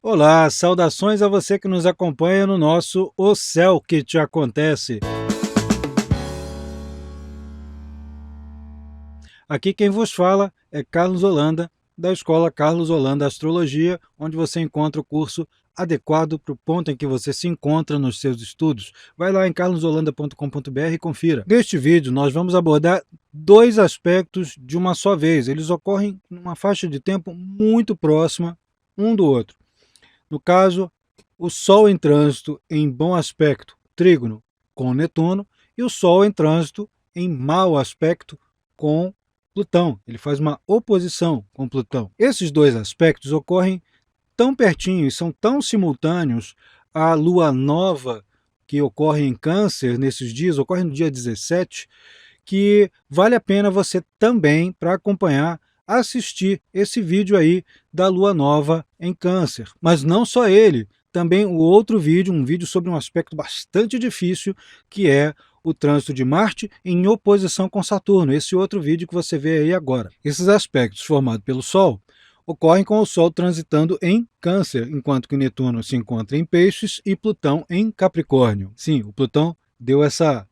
Olá, saudações a você que nos acompanha no nosso O Céu que Te Acontece. Aqui quem vos fala é Carlos Holanda, da Escola Carlos Holanda Astrologia, onde você encontra o curso adequado para o ponto em que você se encontra nos seus estudos. Vai lá em carlosholanda.com.br e confira. Neste vídeo nós vamos abordar dois aspectos de uma só vez. Eles ocorrem numa faixa de tempo muito próxima um do outro. No caso, o Sol em trânsito em bom aspecto, trígono, com Netuno, e o Sol em trânsito em mau aspecto com Plutão. Ele faz uma oposição com Plutão. Esses dois aspectos ocorrem tão pertinho e são tão simultâneos à Lua Nova, que ocorre em Câncer nesses dias, ocorre no dia 17, que vale a pena você também, para acompanhar, assistir esse vídeo aí da Lua Nova em Câncer. Mas não só ele, também o outro vídeo, um vídeo sobre um aspecto bastante difícil, que é o trânsito de Marte em oposição com Saturno, esse outro vídeo que você vê aí agora. Esses aspectos formados pelo Sol ocorrem com o Sol transitando em Câncer, enquanto que o Netuno se encontra em Peixes e Plutão em Capricórnio. Sim, o Plutão deu essa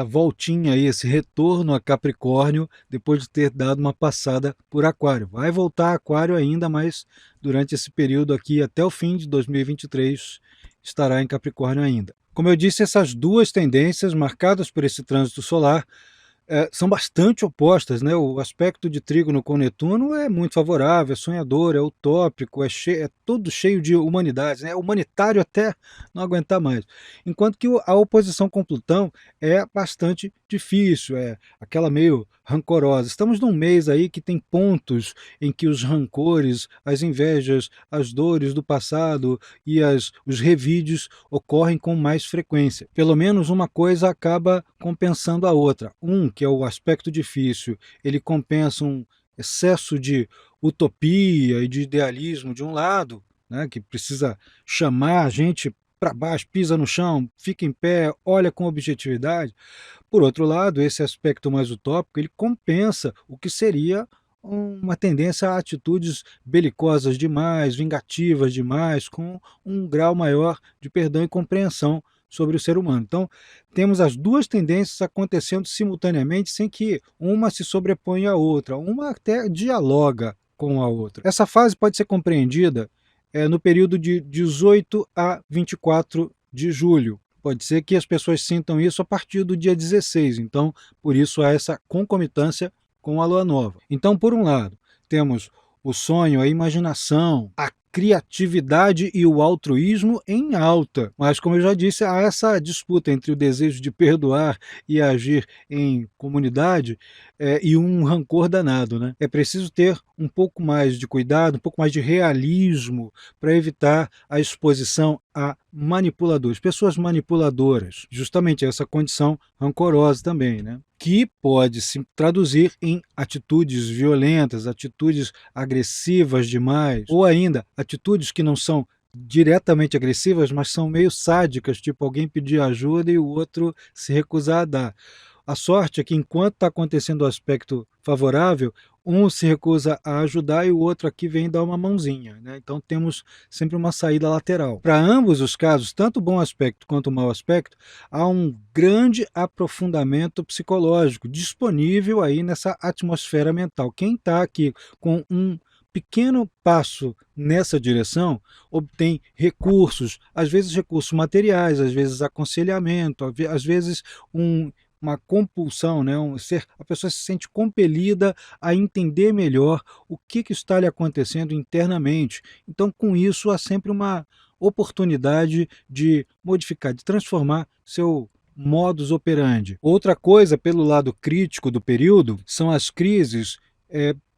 voltinha aí, esse retorno a Capricórnio, depois de ter dado uma passada por Aquário. Vai voltar a Aquário ainda, mas durante esse período aqui, até o fim de 2023, estará em Capricórnio ainda. Como eu disse, essas duas tendências marcadas por esse trânsito solar são bastante opostas, né? O aspecto de trígono com Netuno é muito favorável, é sonhador, é utópico, é todo cheio de humanidades, né? É humanitário até não aguentar mais. Enquanto que a oposição com Plutão é bastante difícil, é aquela meio rancorosa. Estamos num mês aí que tem pontos em que os rancores, as invejas, as dores do passado e os revídeos ocorrem com mais frequência. Pelo menos uma coisa acaba compensando a outra. Que é o aspecto difícil, ele compensa um excesso de utopia e de idealismo de um lado, né, que precisa chamar a gente para baixo, pisa no chão, fica em pé, olha com objetividade. Por outro lado, esse aspecto mais utópico, ele compensa o que seria uma tendência a atitudes belicosas demais, vingativas demais, com um grau maior de perdão e compreensão sobre o ser humano. Então, temos as duas tendências acontecendo simultaneamente, sem que uma se sobreponha à outra, uma até dialoga com a outra. Essa fase pode ser compreendida no período de 18 a 24 de julho. Pode ser que as pessoas sintam isso a partir do dia 16, então, por isso há essa concomitância com a lua nova. Então, por um lado, temos o sonho, a imaginação, a criatividade e o altruísmo em alta. Mas, como eu já disse, há essa disputa entre o desejo de perdoar e agir em comunidade e um rancor danado, né? É preciso ter um pouco mais de cuidado, um pouco mais de realismo para evitar a exposição a manipuladores, pessoas manipuladoras. Justamente essa condição rancorosa também, né? Que pode se traduzir em atitudes violentas, atitudes agressivas demais, ou ainda atitudes que não são diretamente agressivas, mas são meio sádicas, tipo alguém pedir ajuda e o outro se recusar a dar. A sorte é que enquanto está acontecendo o aspecto favorável, um se recusa a ajudar e o outro aqui vem dar uma mãozinha, né? Então temos sempre uma saída lateral. Para ambos os casos, tanto o bom aspecto quanto o mau aspecto, há um grande aprofundamento psicológico disponível aí nessa atmosfera mental. Quem está aqui com um pequeno passo nessa direção obtém recursos, às vezes recursos materiais, às vezes aconselhamento, às vezes uma compulsão, né? A pessoa se sente compelida a entender melhor o que está lhe acontecendo internamente. Então, com isso, há sempre uma oportunidade de modificar, de transformar seu modus operandi. Outra coisa, pelo lado crítico do período, são as crises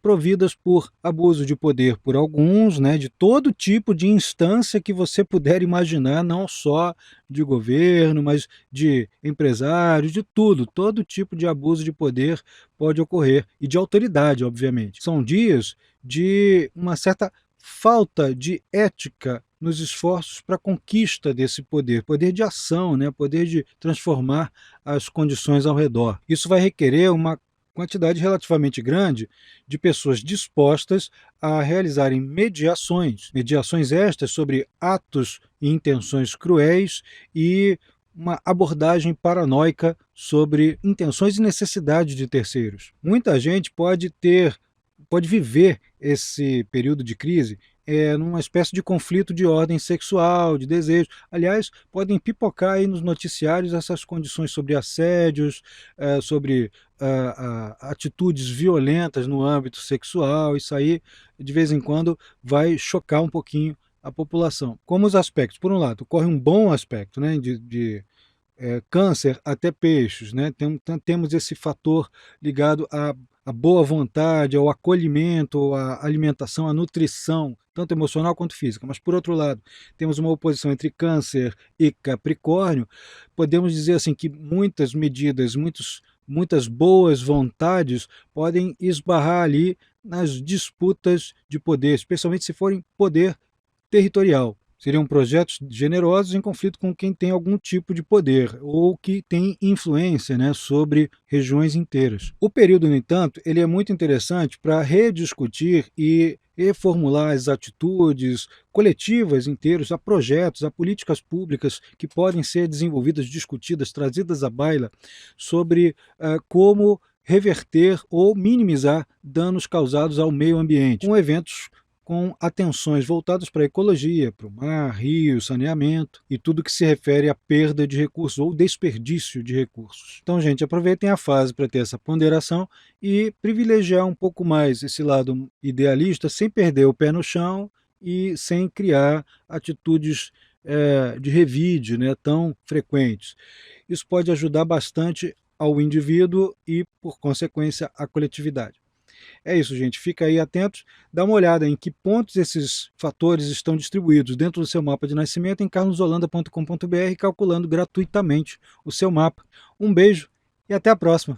providas por abuso de poder por alguns, né, de todo tipo de instância que você puder imaginar, não só de governo, mas de empresários, de tudo, todo tipo de abuso de poder pode ocorrer, e de autoridade, obviamente. São dias de uma certa falta de ética nos esforços para a conquista desse poder de ação, né, poder de transformar as condições ao redor. Isso vai requerer uma quantidade relativamente grande de pessoas dispostas a realizarem mediações estas sobre atos e intenções cruéis e uma abordagem paranoica sobre intenções e necessidades de terceiros. Muita gente pode viver esse período de crise numa espécie de conflito de ordem sexual, de desejo. Aliás, podem pipocar aí nos noticiários essas condições sobre assédios, sobre atitudes violentas no âmbito sexual. Isso aí, de vez em quando, vai chocar um pouquinho a população. Como os aspectos? Por um lado, ocorre um bom aspecto, né, de câncer até peixes, né? Temos esse fator ligado à boa vontade, ao acolhimento, à alimentação, à nutrição, tanto emocional quanto física. Mas, por outro lado, temos uma oposição entre câncer e capricórnio. Podemos dizer assim que muitas medidas, muitas boas vontades podem esbarrar ali nas disputas de poder, especialmente se forem poder territorial. Seriam projetos generosos em conflito com quem tem algum tipo de poder ou que tem influência, né, sobre regiões inteiras. O período, no entanto, ele é muito interessante para rediscutir e reformular as atitudes coletivas inteiras, a projetos, a políticas públicas que podem ser desenvolvidas, discutidas, trazidas à baila sobre como reverter ou minimizar danos causados ao meio ambiente, com eventos com atenções voltadas para a ecologia, para o mar, rio, saneamento e tudo que se refere à perda de recursos ou desperdício de recursos. Então, gente, aproveitem a fase para ter essa ponderação e privilegiar um pouco mais esse lado idealista, sem perder o pé no chão e sem criar atitudes de revide, né, tão frequentes. Isso pode ajudar bastante ao indivíduo e, por consequência, à coletividade. É isso, gente. Fica aí atentos. Dá uma olhada em que pontos esses fatores estão distribuídos dentro do seu mapa de nascimento em carlosholanda.com.br, calculando gratuitamente o seu mapa. Um beijo e até a próxima.